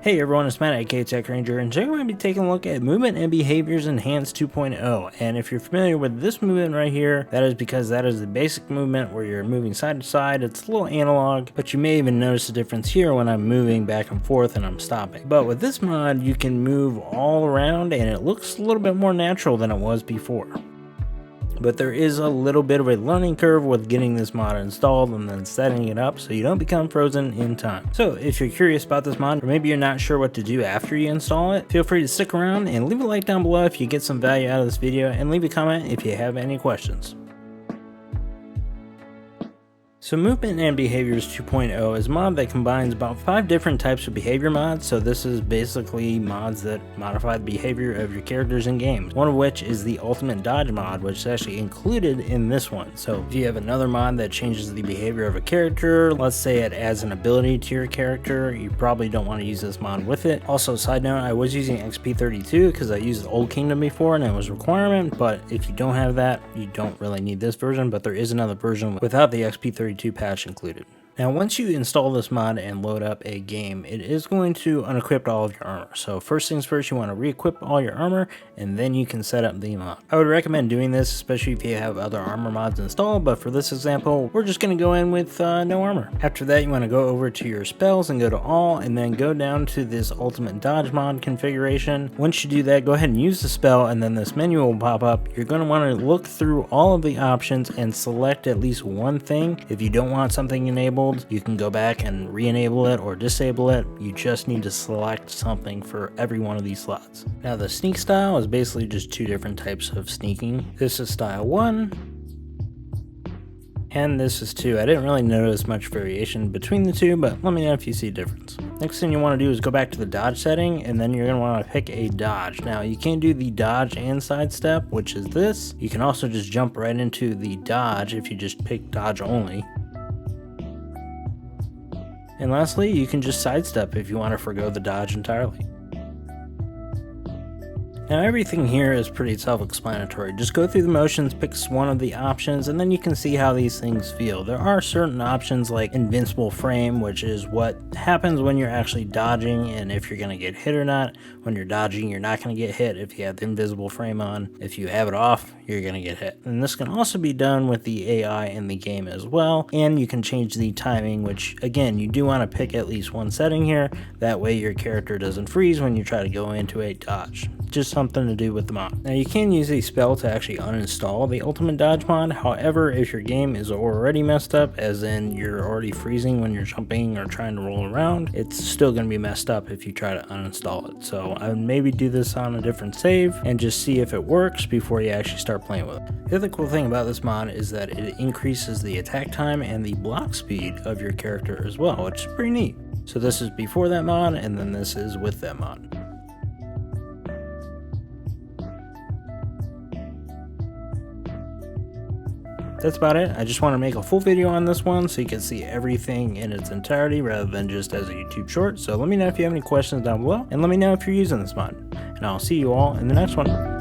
Hey everyone, it's Matt aka Tech Ranger, and today we're going to be taking a look at Movement and Behaviors Enhanced 2.0. And if you're familiar with this movement right here, that is because that is the basic movement where you're moving side to side. It's a little analog, but you may even notice a difference here when I'm moving back and forth and I'm stopping. But with this mod, you can move all around and it looks a little bit more natural than it was before. But there is a little bit of a learning curve with getting this mod installed and then setting it up so you don't become frozen in time. So if you're curious about this mod, or maybe you're not sure what to do after you install it, feel free to stick around and leave a like down below if you get some value out of this video, and leave a comment if you have any questions. So Movement and Behaviors 2.0 is a mod that combines about 5 different types of behavior mods. So this is basically mods that modify the behavior of your characters in games. One of which is the Ultimate Dodge mod, which is actually included in this one. So if you have another mod that changes the behavior of a character, let's say it adds an ability to your character, you probably don't want to use this mod with it. Also, side note, I was using XP32 because I used the Old Kingdom before and it was a requirement, but if you don't have that, you don't really need this version, but there is another version without the XP32 patch included. Now once you install this mod and load up a game, it is going to unequip all of your armor. So first things first, you want to re-equip all your armor and then you can set up the mod. I would recommend doing this, especially if you have other armor mods installed, but for this example, we're just going to go in with no armor. After that, you want to go over to your spells and go to all, and then go down to this Ultimate Dodge mod configuration. Once you do that, go ahead and use the spell and then this menu will pop up. You're going to want to look through all of the options and select at least one thing. If you don't want something enabled, you can go back and re-enable it or disable it. You just need to select something for every one of these slots. Now the sneak style is basically just 2 different types of sneaking. This is style 1 and this is 2. I didn't really notice much variation between the 2, but let me know if you see a difference. Next thing you want to do is go back to the dodge setting, and then you're going to want to pick a dodge. Now you can't do the dodge and sidestep, which is this. You can also just jump right into the dodge if you just pick dodge only. And lastly, you can just sidestep if you want to forgo the dodge entirely. Now everything here is pretty self-explanatory. Just go through the motions, pick one of the options, and then you can see how these things feel. There are certain options like invincible frame, which is what happens when you're actually dodging and if you're going to get hit or not. When you're dodging, you're not going to get hit if you have the invisible frame on. If you have it off, you're going to get hit. And this can also be done with the AI in the game as well. And you can change the timing, which again, you do want to pick at least one setting here. That way your character doesn't freeze when you try to go into a dodge. Just something to do with the mod. Now you can use a spell to actually uninstall the Ultimate Dodge mod. However, if your game is already messed up, as in you're already freezing when you're jumping or trying to roll around, it's still going to be messed up if you try to uninstall it. So I would maybe do this on a different save and just see if it works before you actually start playing with it. The other cool thing about this mod is that it increases the attack time and the block speed of your character as well, which is pretty neat. So this is before that mod, and then this is with that mod. That's about it. I just want to make a full video on this one so you can see everything in its entirety rather than just as a YouTube short. So let me know if you have any questions down below, and let me know if you're using this mod. And I'll see you all in the next one.